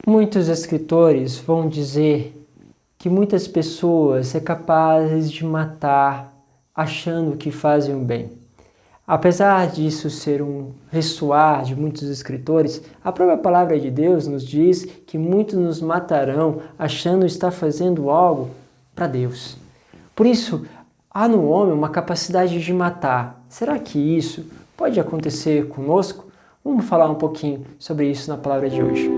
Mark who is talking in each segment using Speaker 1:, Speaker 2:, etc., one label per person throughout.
Speaker 1: Muitos escritores vão dizer que muitas pessoas são capazes de matar achando que fazem o bem. Apesar disso ser um ressoar de muitos escritores, a própria palavra de Deus nos diz que muitos nos matarão achando estar fazendo algo para Deus. Por isso, há no homem uma capacidade de matar. Será que isso pode acontecer conosco? Vamos falar um pouquinho sobre isso na palavra de hoje.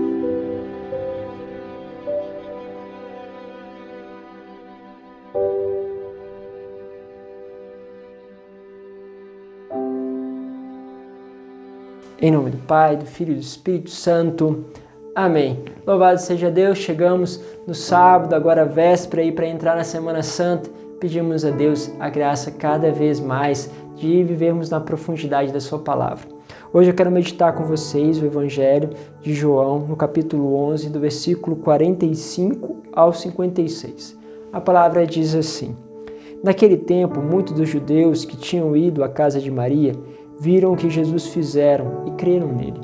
Speaker 1: Em nome do Pai, do Filho e do Espírito Santo. Amém. Louvado seja Deus, chegamos no sábado, agora véspera, aí para entrar na Semana Santa. Pedimos a Deus a graça cada vez mais de vivermos na profundidade da sua palavra. Hoje eu quero meditar com vocês o Evangelho de João, no capítulo 11, do versículo 45 ao 56. A palavra diz assim: Naquele tempo, muitos dos judeus que tinham ido à casa de Maria viram o que Jesus fizeram e creram nele.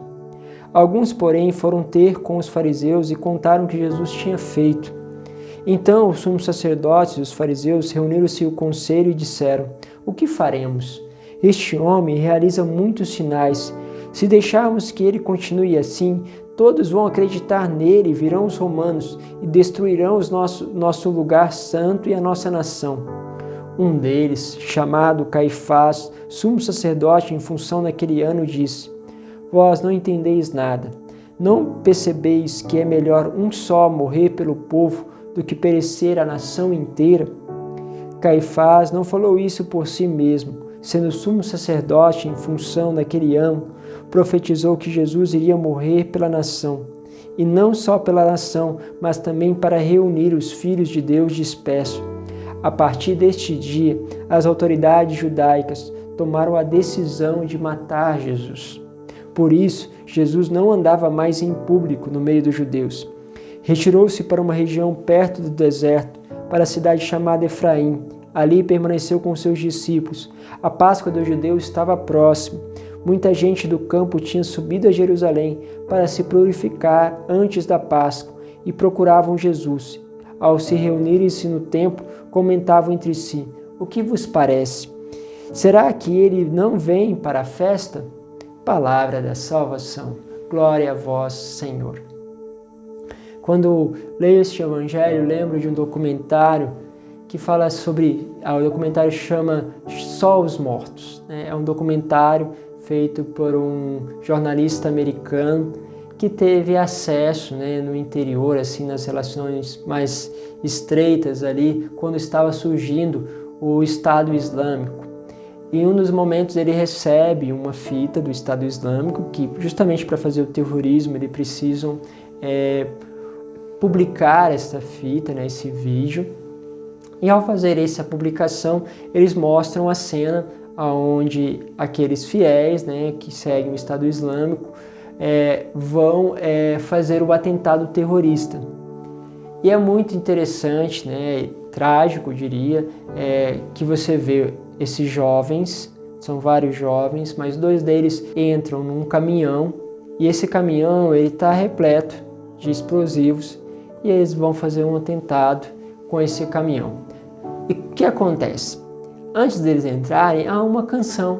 Speaker 1: Alguns, porém, foram ter com os fariseus e contaram o que Jesus tinha feito. Então os sumos sacerdotes e os fariseus reuniram-se o conselho e disseram: O que faremos? Este homem realiza muitos sinais. Se deixarmos que ele continue assim, todos vão acreditar nele, virão os romanos e destruirão nosso lugar santo e a nossa nação. Um deles, chamado Caifás, sumo sacerdote em função naquele ano, disse: Vós não entendeis nada. Não percebeis que é melhor um só morrer pelo povo do que perecer a nação inteira? Caifás não falou isso por si mesmo, sendo sumo sacerdote em função naquele ano, profetizou que Jesus iria morrer pela nação, e não só pela nação, mas também para reunir os filhos de Deus dispersos. A partir deste dia, as autoridades judaicas tomaram a decisão de matar Jesus. Por isso, Jesus não andava mais em público no meio dos judeus. Retirou-se para uma região perto do deserto, para a cidade chamada Efraim. Ali permaneceu com seus discípulos. A Páscoa dos judeus estava próxima. Muita gente do campo tinha subido a Jerusalém para se purificar antes da Páscoa e procuravam Jesus. Ao se reunirem-se no templo, comentavam entre si: O que vos parece? Será que ele não vem para a festa? Palavra da salvação. Glória a vós, Senhor. Quando leio este evangelho, lembro de um documentário que fala sobre... O documentário chama Só os Mortos. É um documentário feito por um jornalista americano que teve acesso, no interior, assim, nas relações mais estreitas ali, quando estava surgindo o Estado Islâmico. E em um dos momentos ele recebe uma fita do Estado Islâmico, que justamente para fazer o terrorismo eles precisam publicar essa fita, esse vídeo. E ao fazer essa publicação, eles mostram a cena onde aqueles fiéis, que seguem o Estado Islâmico, vão fazer o atentado terrorista. E é muito interessante, trágico, diria, que você vê esses jovens, são vários jovens, mas dois deles entram num caminhão e esse caminhão está repleto de explosivos e eles vão fazer um atentado com esse caminhão. E o que acontece? Antes deles entrarem, há uma canção,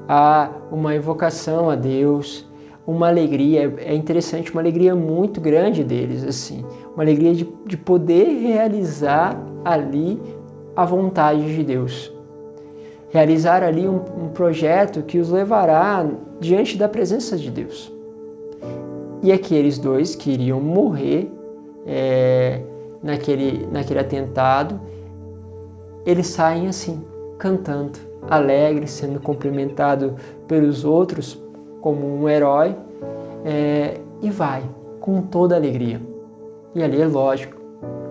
Speaker 1: há uma invocação a Deus, uma alegria, é interessante, uma alegria muito grande deles, assim, uma alegria de poder realizar ali a vontade de Deus, realizar ali um projeto que os levará diante da presença de Deus. E aqueles dois que iriam morrer naquele atentado, eles saem assim, cantando, alegres, sendo cumprimentado pelos outros como um herói, e vai com toda alegria. E ali é lógico,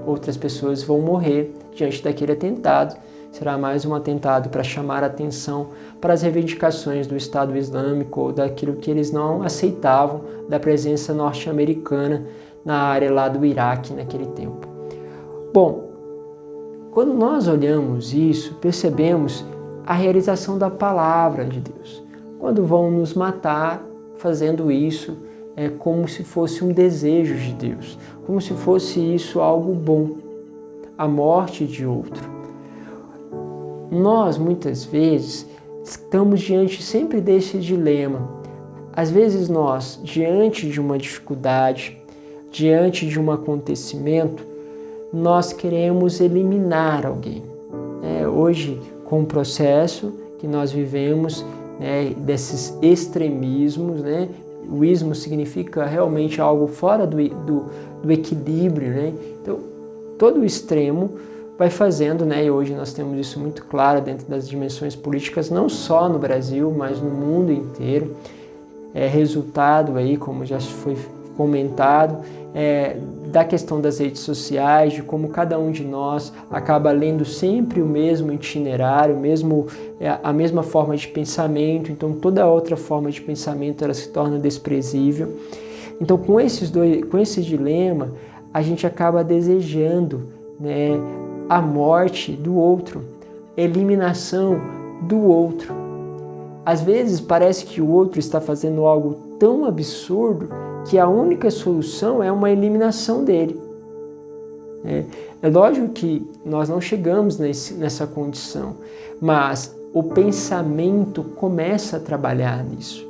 Speaker 1: outras pessoas vão morrer diante daquele atentado. Será mais um atentado para chamar a atenção para as reivindicações do Estado Islâmico ou daquilo que eles não aceitavam da presença norte-americana na área lá do Iraque naquele tempo. Bom, quando nós olhamos isso, percebemos a realização da palavra de Deus. Quando vão nos matar fazendo isso, como se fosse um desejo de Deus, como se fosse isso algo bom, a morte de outro. Nós, muitas vezes, estamos diante sempre desse dilema. Às vezes nós, diante de uma dificuldade, diante de um acontecimento, nós queremos eliminar alguém. Hoje, com o processo que nós vivemos, desses extremismos, o ismo significa realmente algo fora do equilíbrio, Então, todo o extremo vai fazendo, e hoje nós temos isso muito claro dentro das dimensões políticas, não só no Brasil, mas no mundo inteiro. É resultado aí, como já foi comentado, da questão das redes sociais, de como cada um de nós acaba lendo sempre o mesmo itinerário, a mesma forma de pensamento, então toda outra forma de pensamento ela se torna desprezível. Então com esse dilema, a gente acaba desejando a morte do outro, eliminação do outro. Às vezes parece que o outro está fazendo algo tão absurdo que a única solução é uma eliminação dele. É lógico que nós não chegamos nessa condição, mas o pensamento começa a trabalhar nisso.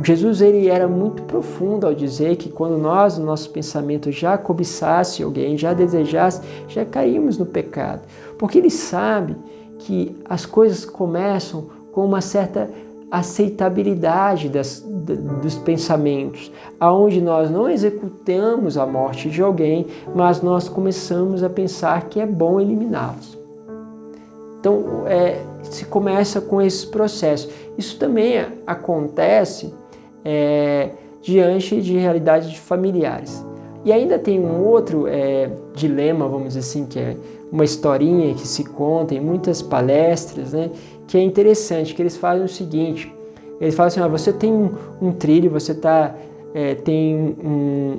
Speaker 1: Jesus ele era muito profundo ao dizer que quando nós, no nosso pensamento, já cobiçasse alguém, já desejasse, já caímos no pecado. Porque ele sabe que as coisas começam com uma certa aceitabilidade dos pensamentos, aonde nós não executamos a morte de alguém, mas nós começamos a pensar que é bom eliminá-los. Então, se começa com esse processo. Isso também acontece diante de realidades familiares. E ainda tem um outro dilema, vamos dizer assim, que é uma historinha que se conta em muitas palestras, que é interessante, que eles fazem o seguinte, eles falam assim, você tem um trilho, você tem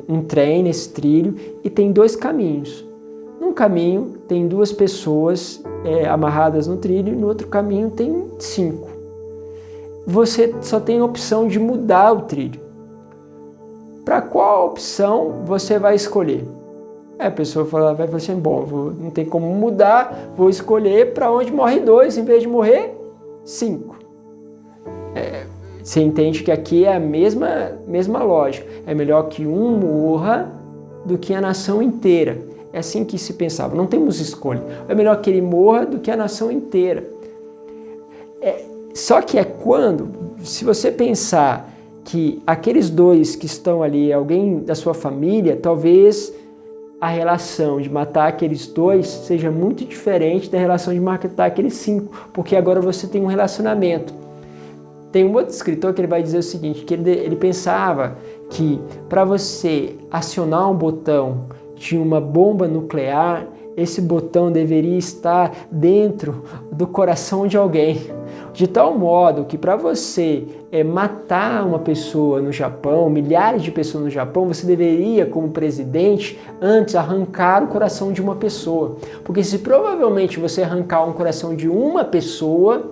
Speaker 1: um trem nesse trilho e tem 2 caminhos. Num caminho tem 2 pessoas amarradas no trilho e no outro caminho tem 5. Você só tem a opção de mudar o trilho. Para qual opção você vai escolher? A pessoa vai falar assim, não tem como mudar, vou escolher para onde morre 2 em vez de morrer 5. Você entende que aqui é a mesma lógica. É melhor que um morra do que a nação inteira. É assim que se pensava, não temos escolha. É melhor que ele morra do que a nação inteira. Só que se você pensar que aqueles 2 que estão ali, alguém da sua família, talvez a relação de matar aqueles 2 seja muito diferente da relação de matar aqueles 5, porque agora você tem um relacionamento. Tem um outro escritor que ele vai dizer o seguinte, que ele pensava que para você acionar um botão de uma bomba nuclear, esse botão deveria estar dentro do coração de alguém. De tal modo que para você matar uma pessoa no Japão, milhares de pessoas no Japão, você deveria, como presidente, antes arrancar o coração de uma pessoa. Porque se provavelmente você arrancar um coração de uma pessoa,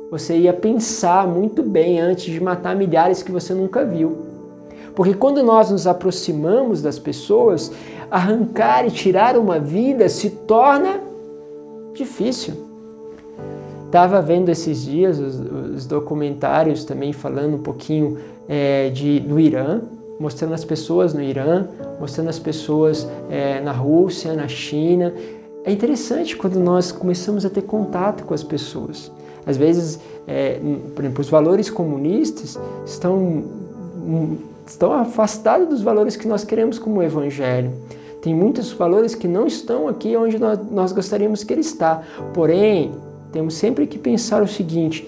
Speaker 1: você ia pensar muito bem antes de matar milhares que você nunca viu. Porque quando nós nos aproximamos das pessoas, arrancar e tirar uma vida se torna difícil. Estava vendo esses dias os documentários também falando um pouquinho do Irã, mostrando as pessoas no Irã, mostrando as pessoas na Rússia, na China. É interessante quando nós começamos a ter contato com as pessoas. Às vezes, por exemplo, os valores comunistas estão afastados dos valores que nós queremos como evangelho. Tem muitos valores que não estão aqui onde nós gostaríamos que ele está. Porém, temos sempre que pensar o seguinte,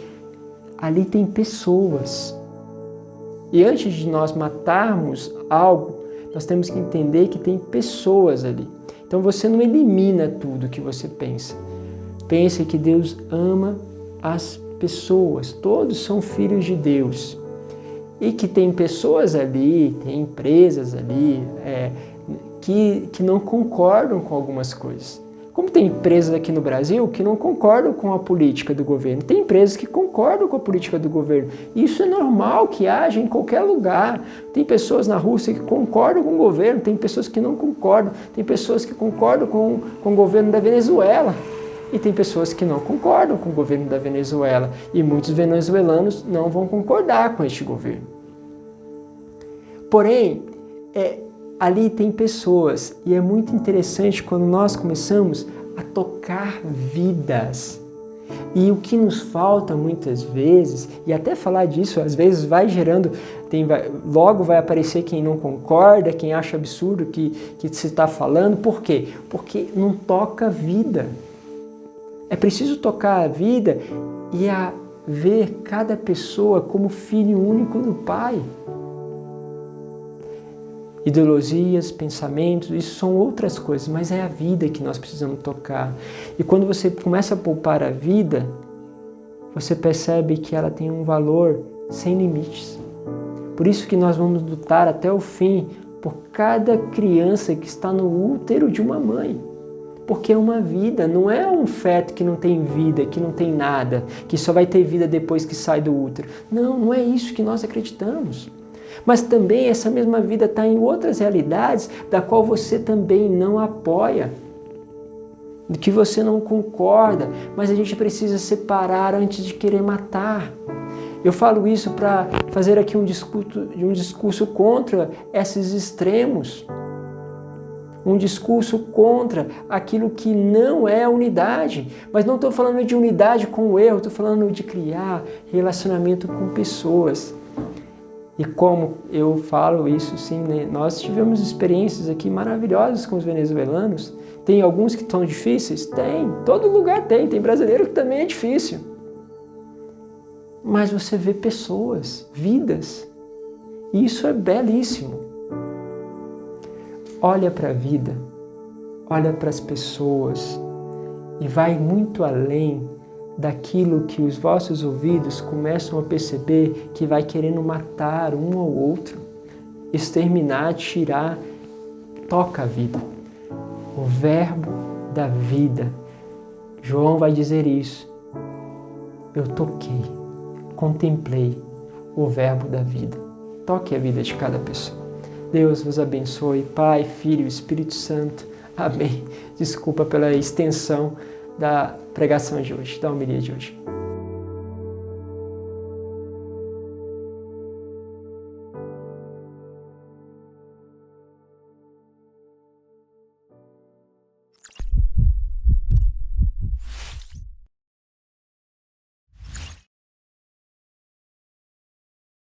Speaker 1: ali tem pessoas. E antes de nós matarmos algo, nós temos que entender que tem pessoas ali. Então você não elimina tudo que você pensa. Pense que Deus ama as pessoas, todos são filhos de Deus. E que tem pessoas ali, tem empresas ali que não concordam com algumas coisas. Como tem empresas aqui no Brasil que não concordam com a política do governo, tem empresas que concordam com a política do governo. Isso é normal que haja em qualquer lugar. Tem pessoas na Rússia que concordam com o governo, tem pessoas que não concordam, tem pessoas que concordam com o governo da Venezuela. E tem pessoas que não concordam com o governo da Venezuela. E muitos venezuelanos não vão concordar com este governo. Porém, ali tem pessoas, e é muito interessante quando nós começamos a tocar vidas. E o que nos falta muitas vezes, e até falar disso, às vezes vai gerando, logo vai aparecer quem não concorda, quem acha absurdo que se está falando. Por quê? Porque não toca vida. É preciso tocar a vida e ver cada pessoa como filho único do Pai. Ideologias, pensamentos, isso são outras coisas, mas é a vida que nós precisamos tocar. E quando você começa a poupar a vida, você percebe que ela tem um valor sem limites. Por isso que nós vamos lutar até o fim por cada criança que está no útero de uma mãe. Porque é uma vida, não é um feto que não tem vida, que não tem nada, que só vai ter vida depois que sai do útero. Não, não é isso que nós acreditamos. Mas também essa mesma vida está em outras realidades da qual você também não apoia, de que você não concorda, mas a gente precisa separar antes de querer matar. Eu falo isso para fazer aqui um discurso contra esses extremos. Um discurso contra aquilo que não é unidade. Mas não estou falando de unidade com o erro, estou falando de criar relacionamento com pessoas. E como eu falo isso, sim, né? Nós tivemos experiências aqui maravilhosas com os venezuelanos. Tem alguns que estão difíceis? Tem, todo lugar tem. Tem brasileiro que também é difícil. Mas você vê pessoas, vidas. E isso é belíssimo. Olha para a vida, olha para as pessoas e vai muito além daquilo que os vossos ouvidos começam a perceber que vai querendo matar um ao outro, exterminar, tirar. Toca a vida, o verbo da vida. João vai dizer isso. Eu toquei, contemplei o verbo da vida. Toque a vida de cada pessoa. Deus vos abençoe, Pai, Filho e Espírito Santo. Amém. Desculpa pela extensão da pregação de hoje, da homilia de hoje.